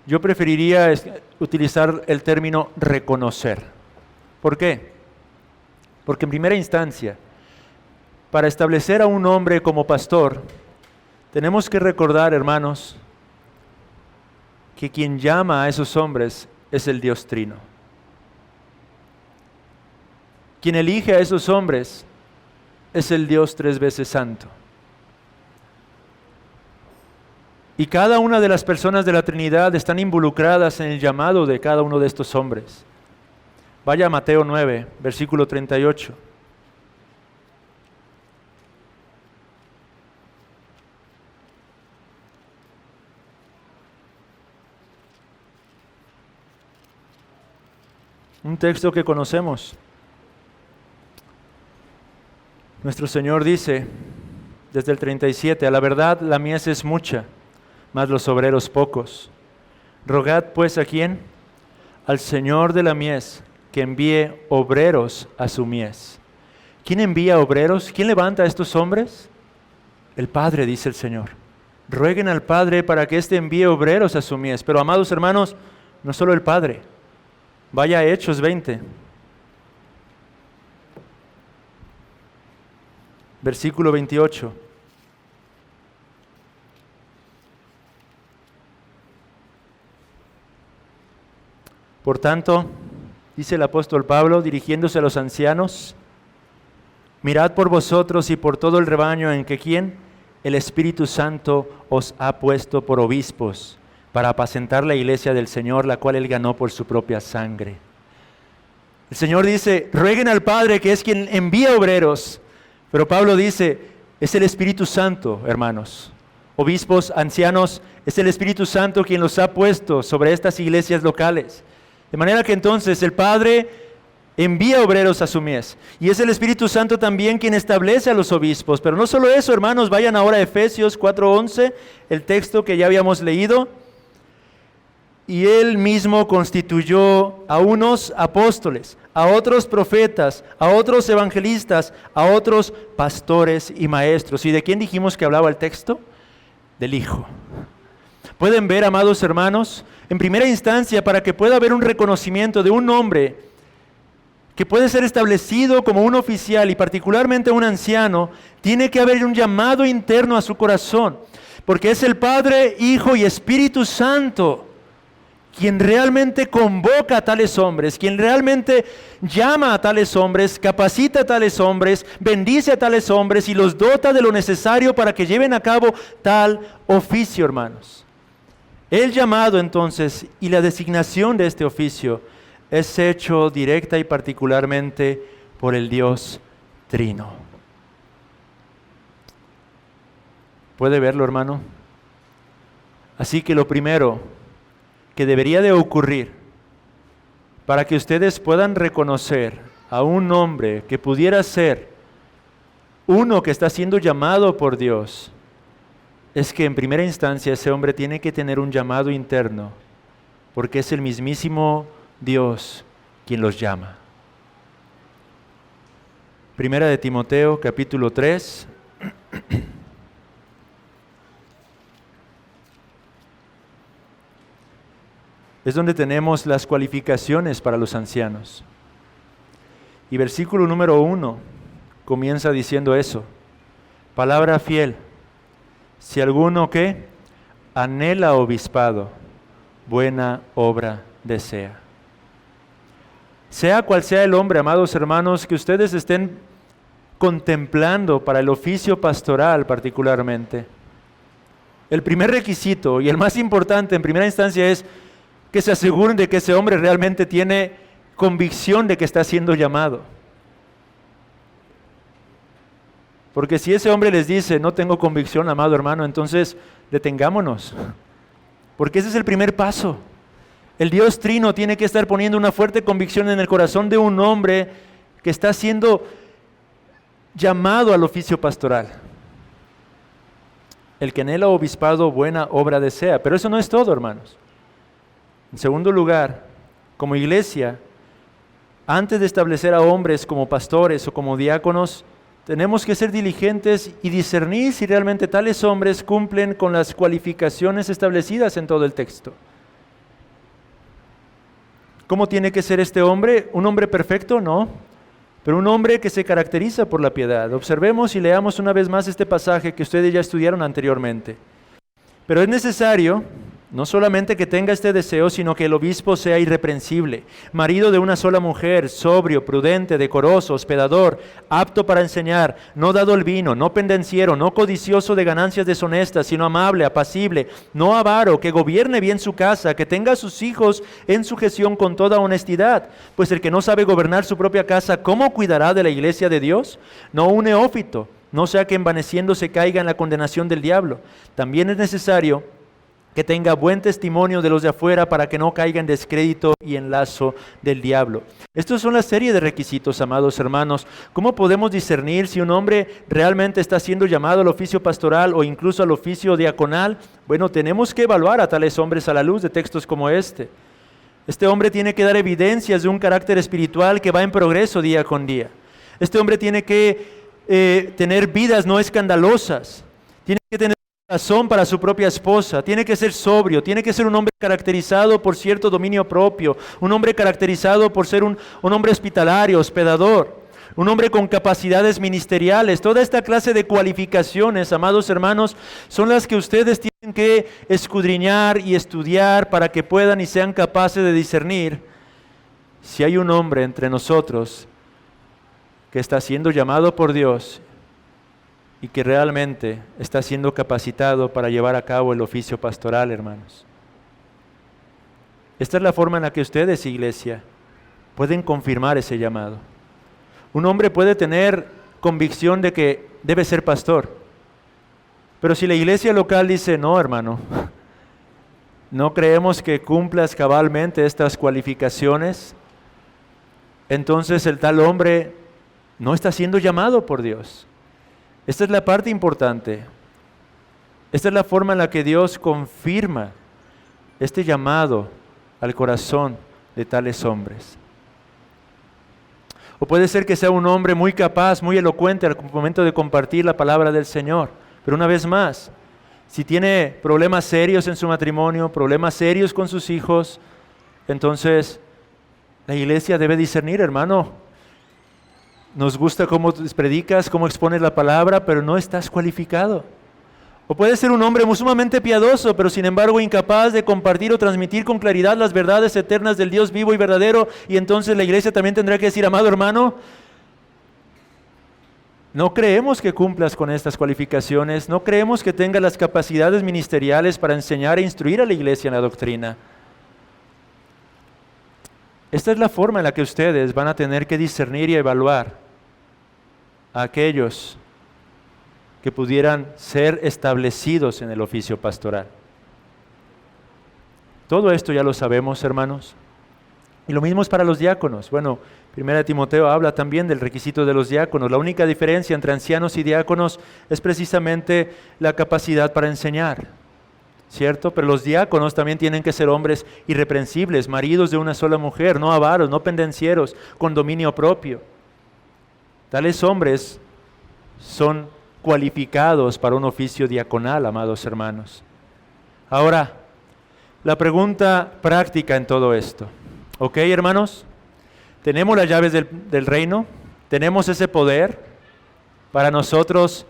yo preferiría utilizar el término reconocer. ¿Por qué? Porque en primera instancia, para establecer a un hombre como pastor, tenemos que recordar, hermanos, que quien llama a esos hombres es el Dios Trino. Quien elige a esos hombres es el Dios tres veces santo. Y cada una de las personas de la Trinidad están involucradas en el llamado de cada uno de estos hombres. Vaya a Mateo 9, versículo 38. Un texto que conocemos. Nuestro Señor dice, desde el 37, a la verdad la mies es mucha, mas los obreros pocos. Rogad pues, ¿a quién? Al Señor de la mies, que envíe obreros a su mies. ¿Quién envía obreros? ¿Quién levanta a estos hombres? El Padre, dice el Señor. Rueguen al Padre para que éste envíe obreros a su mies. Pero, amados hermanos, no solo el Padre. Vaya a Hechos 20. Versículo 28. Por tanto, dice el apóstol Pablo, dirigiéndose a los ancianos, mirad por vosotros y por todo el rebaño en que ¿quién? El Espíritu Santo os ha puesto por obispos, para apacentar la iglesia del Señor, la cual Él ganó por su propia sangre. El Señor dice, rueguen al Padre, que es quien envía obreros. Pero Pablo dice, es el Espíritu Santo, hermanos. Obispos, ancianos, es el Espíritu Santo quien los ha puesto sobre estas iglesias locales. De manera que entonces el Padre envía obreros a su mies. Y es el Espíritu Santo también quien establece a los obispos. Pero no solo eso, hermanos, vayan ahora a Efesios 4:11, el texto que ya habíamos leído. Y Él mismo constituyó a unos apóstoles, a otros profetas, a otros evangelistas, a otros pastores y maestros. ¿Y de quién dijimos que hablaba el texto? Del Hijo. Pueden ver, amados hermanos, en primera instancia, para que pueda haber un reconocimiento de un hombre que puede ser establecido como un oficial y particularmente un anciano, tiene que haber un llamado interno a su corazón. porque es el Padre, Hijo y Espíritu Santo quien realmente convoca a tales hombres, quien realmente llama a tales hombres, capacita a tales hombres, bendice a tales hombres y los dota de lo necesario para que lleven a cabo tal oficio, hermanos. El llamado entonces y la designación de este oficio es hecho directa y particularmente por el Dios Trino. ¿Puede verlo, hermano? Así que lo primero que debería de ocurrir para que ustedes puedan reconocer a un hombre que pudiera ser uno que está siendo llamado por Dios, es que en primera instancia ese hombre tiene que tener un llamado interno, porque es el mismísimo Dios quien los llama. Primera de Timoteo, capítulo 3. Es donde tenemos las cualificaciones para los ancianos. Y versículo número 1 comienza diciendo eso. Palabra fiel. Si alguno que anhela obispado, buena obra desea. Sea cual sea el hombre, amados hermanos, que ustedes estén contemplando para el oficio pastoral particularmente, el primer requisito y el más importante en primera instancia es que se aseguren de que ese hombre realmente tiene convicción de que está siendo llamado. Porque si ese hombre les dice, no tengo convicción, amado hermano, entonces detengámonos. Porque ese es el primer paso. El Dios Trino tiene que estar poniendo una fuerte convicción en el corazón de un hombre que está siendo llamado al oficio pastoral. El que anhela obispado, buena obra desea. Pero eso no es todo, hermanos. En segundo lugar, como iglesia, antes de establecer a hombres como pastores o como diáconos, tenemos que ser diligentes y discernir si realmente tales hombres cumplen con las cualificaciones establecidas en todo el texto. ¿Cómo tiene que ser este hombre? ¿Un hombre perfecto? No, pero un hombre que se caracteriza por la piedad. Observemos y leamos una vez más este pasaje que ustedes ya estudiaron anteriormente. Pero es necesario no solamente que tenga este deseo, sino que el obispo sea irreprensible, marido de una sola mujer, sobrio, prudente, decoroso, hospedador, apto para enseñar, no dado al vino, no pendenciero, no codicioso de ganancias deshonestas, sino amable, apacible, no avaro, que gobierne bien su casa, que tenga a sus hijos en sujeción con toda honestidad. Pues el que no sabe gobernar su propia casa, ¿cómo cuidará de la iglesia de Dios? No un neófito, no sea que envaneciéndose caiga en la condenación del diablo. También es necesario que tenga buen testimonio de los de afuera para que no caiga en descrédito y en lazo del diablo. Estos son la serie de requisitos, amados hermanos. ¿Cómo podemos discernir si un hombre realmente está siendo llamado al oficio pastoral o incluso al oficio diaconal? Bueno, tenemos que evaluar a tales hombres a la luz de textos como este. Este hombre tiene que dar evidencias de un carácter espiritual que va en progreso día con día. Este hombre tiene que tener vidas no escandalosas. Tiene que tener razón para su propia esposa, tiene que ser sobrio, tiene que ser un hombre caracterizado por cierto dominio propio, un hombre caracterizado por ser un hombre hospitalario, hospedador, un hombre con capacidades ministeriales. Toda esta clase de cualificaciones, amados hermanos, son las que ustedes tienen que escudriñar y estudiar para que puedan y sean capaces de discernir si hay un hombre entre nosotros que está siendo llamado por Dios y que realmente está siendo capacitado para llevar a cabo el oficio pastoral, hermanos. Esta es la forma en la que ustedes, iglesia, pueden confirmar ese llamado. Un hombre puede tener convicción de que debe ser pastor, pero si la iglesia local dice, no, hermano, no creemos que cumplas cabalmente estas cualificaciones, entonces el tal hombre no está siendo llamado por Dios. Esta es la parte importante. Esta es la forma en la que Dios confirma este llamado al corazón de tales hombres. O puede ser que sea un hombre muy capaz, muy elocuente al momento de compartir la palabra del Señor. Pero una vez más, si tiene problemas serios en su matrimonio, problemas serios con sus hijos, entonces la iglesia debe discernir, hermano. Nos gusta cómo predicas, cómo expones la palabra, pero no estás cualificado. O puede ser un hombre sumamente piadoso, pero sin embargo incapaz de compartir o transmitir con claridad las verdades eternas del Dios vivo y verdadero, y entonces la iglesia también tendrá que decir, amado hermano, no creemos que cumplas con estas cualificaciones, no creemos que tengas las capacidades ministeriales para enseñar e instruir a la iglesia en la doctrina. Esta es la forma en la que ustedes van a tener que discernir y evaluar a aquellos que pudieran ser establecidos en el oficio pastoral. Todo esto ya lo sabemos, hermanos. Y lo mismo es para los diáconos. Bueno, 1 Timoteo habla también del requisito de los diáconos. La única diferencia entre ancianos y diáconos es precisamente la capacidad para enseñar, ¿cierto? Pero los diáconos también tienen que ser hombres irreprensibles, maridos de una sola mujer, no avaros, no pendencieros, con dominio propio. Tales hombres son cualificados para un oficio diaconal, amados hermanos. Ahora, la pregunta práctica en todo esto. ¿Ok, hermanos? Tenemos las llaves del reino, tenemos ese poder para nosotros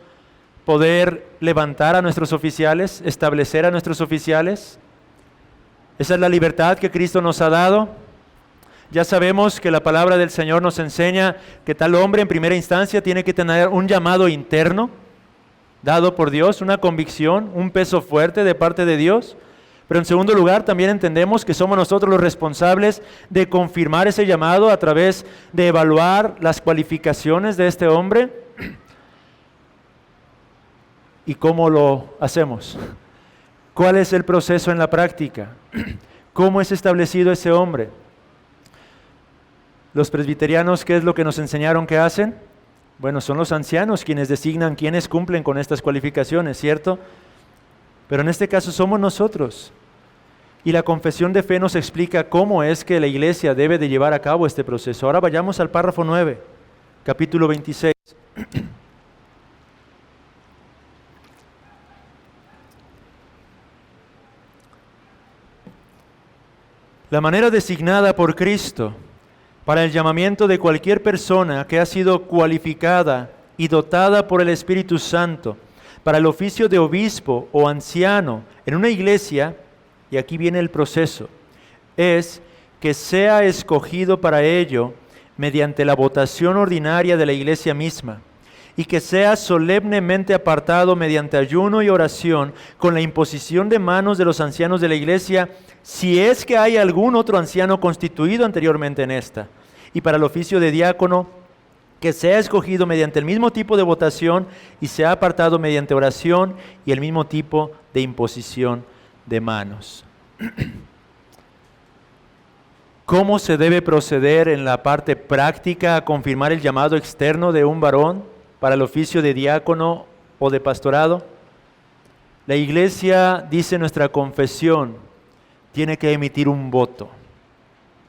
poder levantar a nuestros oficiales, establecer a nuestros oficiales. Esa es la libertad que Cristo nos ha dado. Ya sabemos que la palabra del Señor nos enseña que tal hombre en primera instancia tiene que tener un llamado interno dado por Dios, una convicción, un peso fuerte de parte de Dios. Pero en segundo lugar, también entendemos que somos nosotros los responsables de confirmar ese llamado a través de evaluar las cualificaciones de este hombre. ¿Y cómo lo hacemos? ¿Cuál es el proceso en la práctica? ¿Cómo es establecido ese hombre? Los presbiterianos, ¿qué es lo que nos enseñaron que hacen? Bueno, son los ancianos quienes designan quienes cumplen con estas cualificaciones, ¿cierto? Pero en este caso somos nosotros. Y la confesión de fe nos explica cómo es que la iglesia debe de llevar a cabo este proceso. Ahora vayamos al párrafo 9, capítulo 26. La manera designada por Cristo para el llamamiento de cualquier persona que ha sido cualificada y dotada por el Espíritu Santo para el oficio de obispo o anciano en una iglesia, y aquí viene el proceso, es que sea escogido para ello mediante la votación ordinaria de la iglesia misma, y que sea solemnemente apartado mediante ayuno y oración con la imposición de manos de los ancianos de la iglesia, si es que hay algún otro anciano constituido anteriormente en esta. Y para el oficio de diácono, que sea escogido mediante el mismo tipo de votación y sea apartado mediante oración y el mismo tipo de imposición de manos. ¿Cómo se debe proceder en la parte práctica a confirmar el llamado externo de un varón para el oficio de diácono o de pastorado? La iglesia, dice nuestra confesión, tiene que emitir un voto.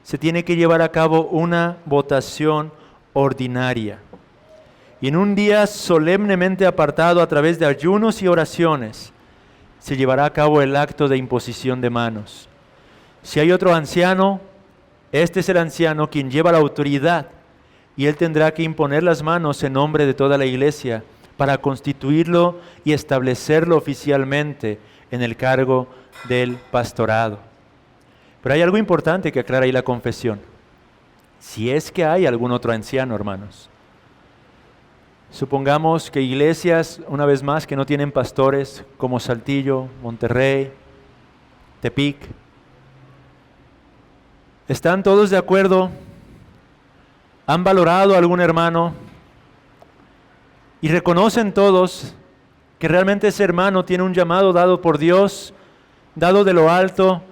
Se tiene que llevar a cabo una votación ordinaria. Y en un día solemnemente apartado a través de ayunos y oraciones, se llevará a cabo el acto de imposición de manos. Si hay otro anciano, este es el anciano quien lleva la autoridad y él tendrá que imponer las manos en nombre de toda la iglesia para constituirlo y establecerlo oficialmente en el cargo del pastorado. Pero hay algo importante que aclara ahí la confesión. Si es que hay algún otro anciano, hermanos. Supongamos que iglesias, una vez más, que no tienen pastores, como Saltillo, Monterrey, Tepic, están todos de acuerdo, han valorado a algún hermano y reconocen todos que realmente ese hermano tiene un llamado dado por Dios, dado de lo alto,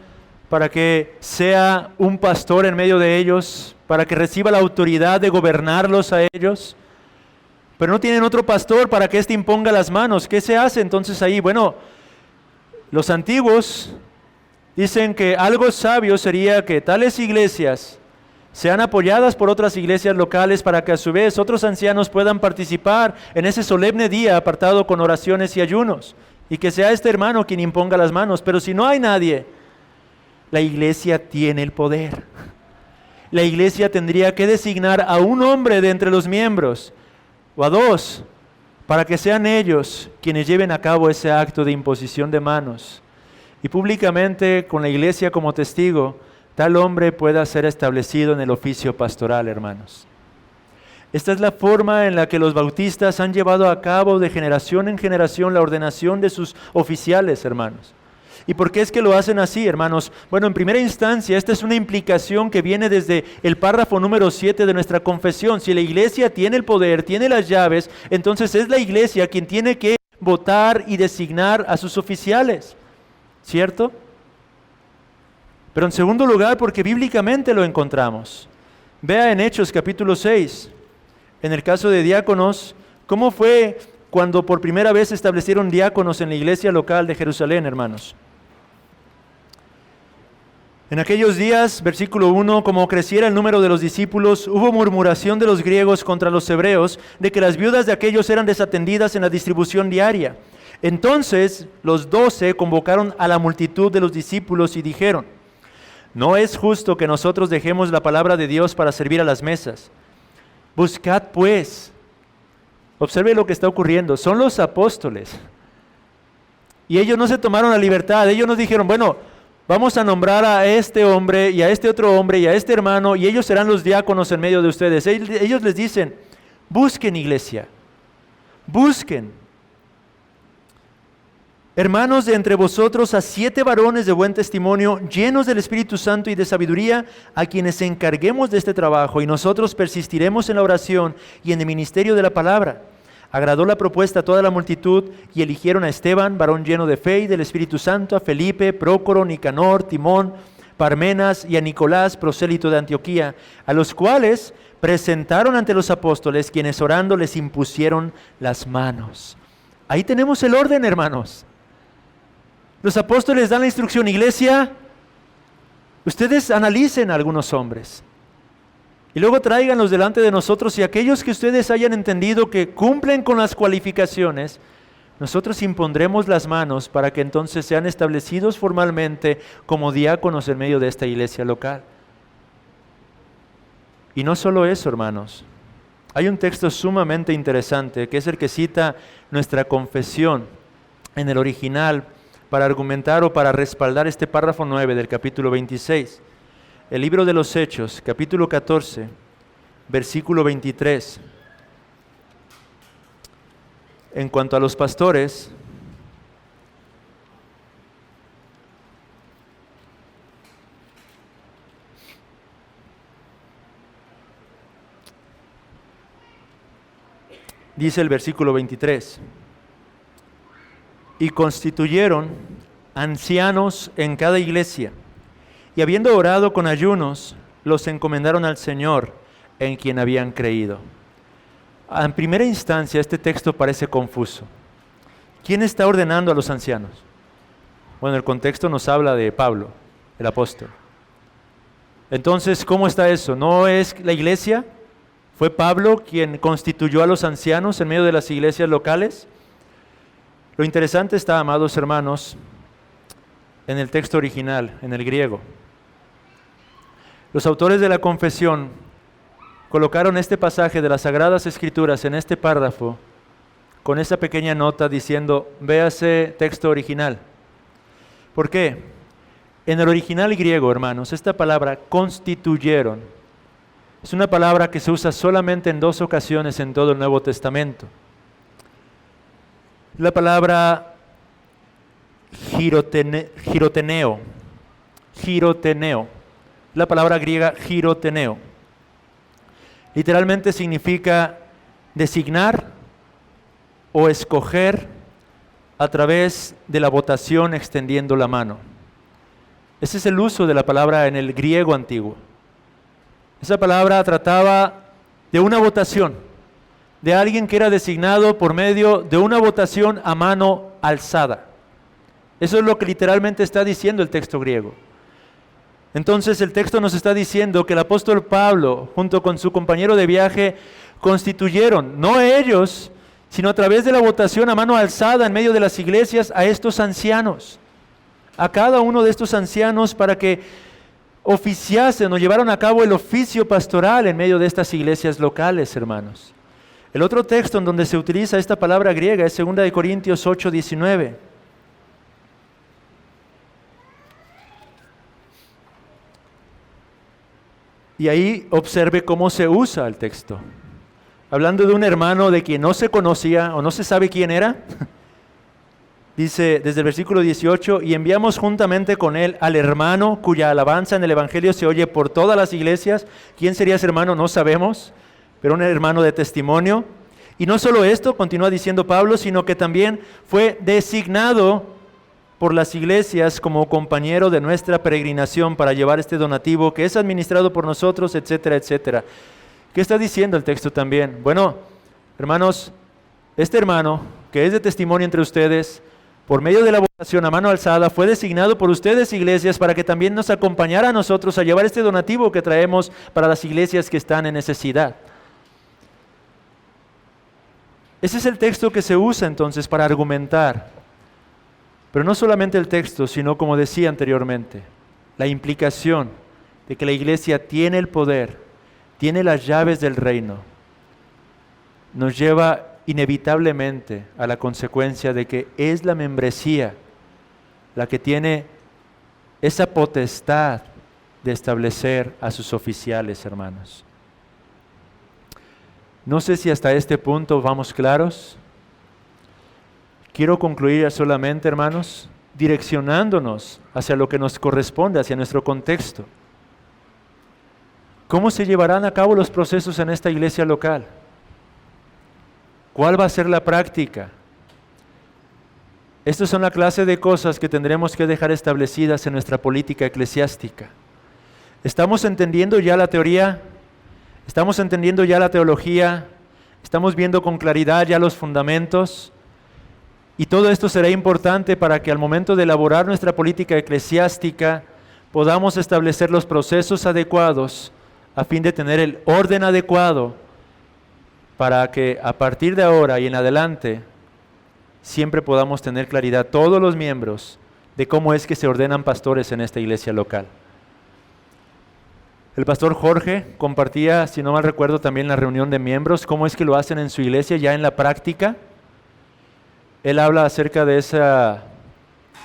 para que sea un pastor en medio de ellos, para que reciba la autoridad de gobernarlos a ellos, pero no tienen otro pastor para que éste imponga las manos. ¿Qué se hace entonces ahí? Bueno, los antiguos dicen que algo sabio sería que tales iglesias sean apoyadas por otras iglesias locales para que a su vez otros ancianos puedan participar en ese solemne día apartado con oraciones y ayunos, y que sea este hermano quien imponga las manos. Pero si no hay nadie, la iglesia tiene el poder. La iglesia tendría que designar a un hombre de entre los miembros, o a dos, para que sean ellos quienes lleven a cabo ese acto de imposición de manos. Y públicamente, con la iglesia como testigo, tal hombre pueda ser establecido en el oficio pastoral, hermanos. Esta es la forma en la que los bautistas han llevado a cabo de generación en generación la ordenación de sus oficiales, hermanos. ¿Y por qué es que lo hacen así, hermanos? Bueno, en primera instancia, esta es una implicación que viene desde el párrafo número 7 de nuestra confesión. Si la iglesia tiene el poder, tiene las llaves, entonces es la iglesia quien tiene que votar y designar a sus oficiales, ¿cierto? Pero en segundo lugar, porque bíblicamente lo encontramos. Vea en Hechos capítulo 6, en el caso de diáconos, ¿cómo fue cuando por primera vez se establecieron diáconos en la iglesia local de Jerusalén, hermanos? En aquellos días, versículo 1, como creciera el número de los discípulos, hubo murmuración de los griegos contra los hebreos, de que las viudas de aquellos eran desatendidas en la distribución diaria. Entonces los 12 convocaron a la multitud de los discípulos y dijeron: no es justo que nosotros dejemos la palabra de Dios para servir a las mesas. Buscad pues. Observe lo que está ocurriendo. Son los apóstoles. Y ellos no se tomaron la libertad. Ellos nos dijeron, bueno, vamos a nombrar a este hombre y a este otro hombre y a este hermano, y ellos serán los diáconos en medio de ustedes. Ellos les dicen, busquen, iglesia, busquen. Hermanos, de entre vosotros a 7 varones de buen testimonio, llenos del Espíritu Santo y de sabiduría, a quienes encarguemos de este trabajo, y nosotros persistiremos en la oración y en el ministerio de la palabra. Agradó la propuesta a toda la multitud, y eligieron a Esteban, varón lleno de fe y del Espíritu Santo, a Felipe, Prócoro, Nicanor, Timón, Parmenas, y a Nicolás, prosélito de Antioquía, a los cuales presentaron ante los apóstoles, quienes orando les impusieron las manos. Ahí tenemos el orden, hermanos. Los apóstoles dan la instrucción, iglesia, ustedes analicen a algunos hombres y luego tráiganlos delante de nosotros, y aquellos que ustedes hayan entendido que cumplen con las cualificaciones, nosotros impondremos las manos para que entonces sean establecidos formalmente como diáconos en medio de esta iglesia local. Y no solo eso, hermanos. Hay un texto sumamente interesante que es el que cita nuestra confesión en el original para argumentar o para respaldar este párrafo 9 del capítulo 26. El libro de los Hechos, capítulo 14, versículo 23. En cuanto a los pastores, dice el versículo 23, y constituyeron ancianos en cada iglesia, y habiendo orado con ayunos, los encomendaron al Señor en quien habían creído. En primera instancia, este texto parece confuso. ¿Quién está ordenando a los ancianos? Bueno, el contexto nos habla de Pablo, el apóstol. Entonces, ¿cómo está eso? ¿No es la iglesia? ¿Fue Pablo quien constituyó a los ancianos en medio de las iglesias locales? Lo interesante está, amados hermanos, en el texto original, en el griego. Los autores de la confesión colocaron este pasaje de las Sagradas Escrituras en este párrafo con esa pequeña nota diciendo, véase texto original. ¿Por qué? En el original griego, hermanos, esta palabra constituyeron es una palabra que se usa solamente en 2 ocasiones en todo el Nuevo Testamento. La palabra giroteneo, la palabra griega giroteneo. Literalmente significa designar o escoger a través de la votación extendiendo la mano. Ese es el uso de la palabra en el griego antiguo. Esa palabra trataba de una votación, de alguien que era designado por medio de una votación a mano alzada. Eso es lo que literalmente está diciendo el texto griego. Entonces el texto nos está diciendo que el apóstol Pablo, junto con su compañero de viaje, constituyeron, no ellos, sino a través de la votación a mano alzada en medio de las iglesias, a estos ancianos, a cada uno de estos ancianos para que oficiasen o llevaron a cabo el oficio pastoral en medio de estas iglesias locales, hermanos. El otro texto en donde se utiliza esta palabra griega es 2 Corintios 8:19. Y ahí observe cómo se usa el texto. Hablando de un hermano de quien no se conocía o no se sabe quién era, dice desde el versículo 18, y enviamos juntamente con él al hermano cuya alabanza en el Evangelio se oye por todas las iglesias. ¿Quién sería ese hermano? No sabemos, pero un hermano de testimonio. Y no solo esto, continúa diciendo Pablo, sino que también fue designado por las iglesias como compañero de nuestra peregrinación para llevar este donativo que es administrado por nosotros, etcétera, etcétera. ¿Qué está diciendo el texto también? Bueno, hermanos, este hermano que es de testimonio entre ustedes, por medio de la votación a mano alzada, fue designado por ustedes, iglesias, para que también nos acompañara a nosotros a llevar este donativo que traemos para las iglesias que están en necesidad. Ese es el texto que se usa entonces para argumentar. Pero no solamente el texto, sino como decía anteriormente, la implicación de que la iglesia tiene el poder, tiene las llaves del reino, nos lleva inevitablemente a la consecuencia de que es la membresía la que tiene esa potestad de establecer a sus oficiales, hermanos. No sé si hasta este punto vamos claros. Quiero concluir solamente, hermanos, direccionándonos hacia lo que nos corresponde, hacia nuestro contexto. ¿Cómo se llevarán a cabo los procesos en esta iglesia local? ¿Cuál va a ser la práctica? Estas son la clase de cosas que tendremos que dejar establecidas en nuestra política eclesiástica. ¿Estamos entendiendo ya la teoría? ¿Estamos entendiendo ya la teología? ¿Estamos viendo con claridad ya los fundamentos? Y todo esto será importante para que al momento de elaborar nuestra política eclesiástica podamos establecer los procesos adecuados a fin de tener el orden adecuado para que a partir de ahora y en adelante siempre podamos tener claridad todos los miembros de cómo es que se ordenan pastores en esta iglesia local. El pastor Jorge compartía, si no mal recuerdo, también la reunión de miembros, cómo es que lo hacen en su iglesia ya en la práctica. Él habla acerca de esa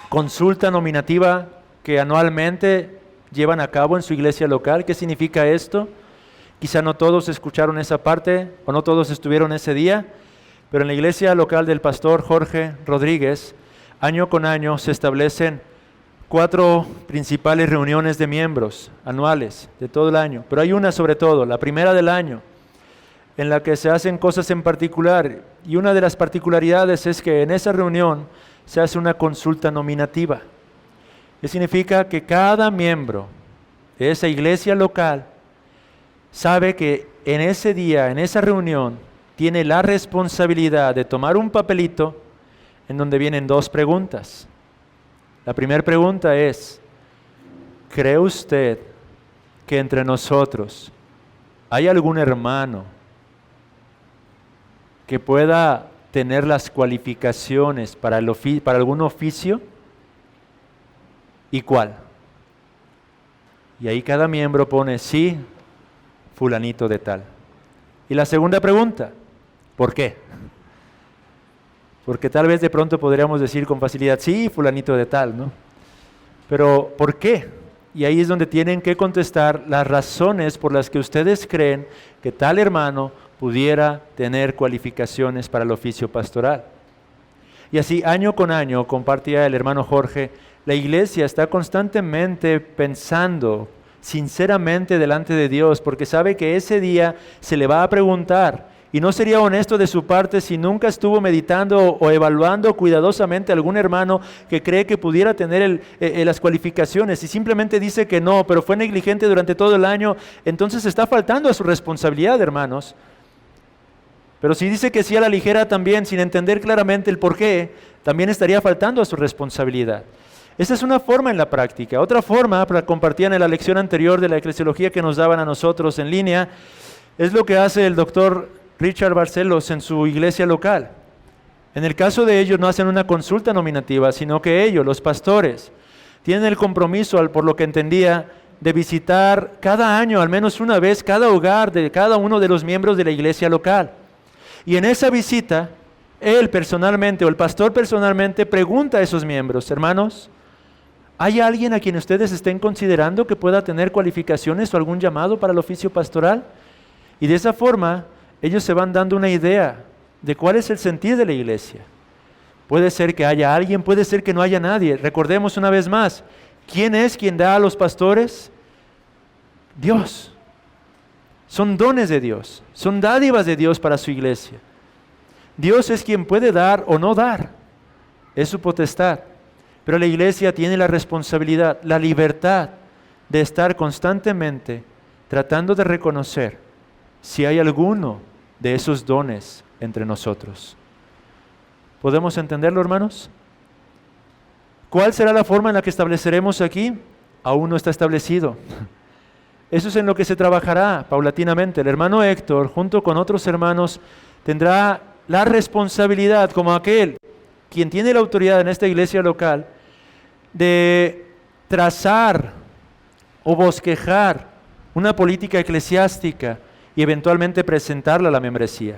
consulta nominativa que anualmente llevan a cabo en su iglesia local. ¿Qué significa esto? Quizá no todos escucharon esa parte o no todos estuvieron ese día, pero en la iglesia local del pastor Jorge Rodríguez, año con año se establecen 4 principales reuniones de miembros anuales de todo el año, pero hay una sobre todo, la primera del año, en la que se hacen cosas en particular, y una de las particularidades es que en esa reunión se hace una consulta nominativa. ¿Qué significa? Que cada miembro de esa iglesia local sabe que en ese día, en esa reunión, tiene la responsabilidad de tomar un papelito en donde vienen 2 preguntas. La primera pregunta es, ¿cree usted que entre nosotros hay algún hermano que pueda tener las cualificaciones para algún oficio? ¿Y cuál? Y ahí cada miembro pone, sí, fulanito de tal. Y la segunda pregunta, ¿por qué? Porque tal vez de pronto podríamos decir con facilidad, sí, fulanito de tal, ¿no? Pero ¿por qué? Y ahí es donde tienen que contestar las razones por las que ustedes creen que tal hermano pudiera tener cualificaciones para el oficio pastoral. Y así año con año, compartía el hermano Jorge, la iglesia está constantemente pensando sinceramente delante de Dios, porque sabe que ese día se le va a preguntar, y no sería honesto de su parte si nunca estuvo meditando o evaluando cuidadosamente a algún hermano que cree que pudiera tener las cualificaciones y simplemente dice que no, pero fue negligente durante todo el año, entonces está faltando a su responsabilidad, hermanos. Pero si dice que sí a la ligera también, sin entender claramente el por qué, también estaría faltando a su responsabilidad. Esa es una forma en la práctica. Otra forma, compartían en la lección anterior de la eclesiología que nos daban a nosotros en línea, es lo que hace el doctor Richard Barcelos en su iglesia local. En el caso de ellos no hacen una consulta nominativa, sino que ellos, los pastores, tienen el compromiso, por lo que entendía, de visitar cada año, al menos una vez, cada hogar de cada uno de los miembros de la iglesia local. Y en esa visita, él personalmente o el pastor personalmente pregunta a esos miembros, hermanos, ¿hay alguien a quien ustedes estén considerando que pueda tener cualificaciones o algún llamado para el oficio pastoral? Y de esa forma, ellos se van dando una idea de cuál es el sentir de la iglesia. Puede ser que haya alguien, puede ser que no haya nadie. Recordemos una vez más, ¿quién es quien da a los pastores? Dios. Son dones de Dios, son dádivas de Dios para su iglesia. Dios es quien puede dar o no dar, es su potestad. Pero la iglesia tiene la responsabilidad, la libertad de estar constantemente tratando de reconocer si hay alguno de esos dones entre nosotros. ¿Podemos entenderlo, hermanos? ¿Cuál será la forma en la que estableceremos aquí? Aún no está establecido. Eso es en lo que se trabajará paulatinamente. El hermano Héctor, junto con otros hermanos, tendrá la responsabilidad, como aquel quien tiene la autoridad en esta iglesia local, de trazar o bosquejar una política eclesiástica y eventualmente presentarla a la membresía.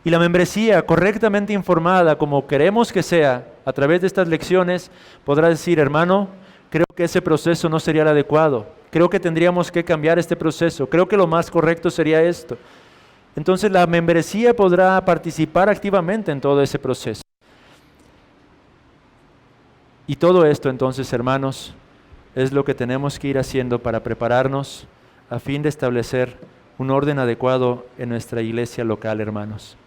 Y la membresía, correctamente informada, como queremos que sea, a través de estas lecciones, podrá decir, hermano, creo que ese proceso no sería el adecuado. Creo que tendríamos que cambiar este proceso. Creo que lo más correcto sería esto. Entonces la membresía podrá participar activamente en todo ese proceso. Y todo esto entonces, hermanos, es lo que tenemos que ir haciendo para prepararnos a fin de establecer un orden adecuado en nuestra iglesia local, hermanos.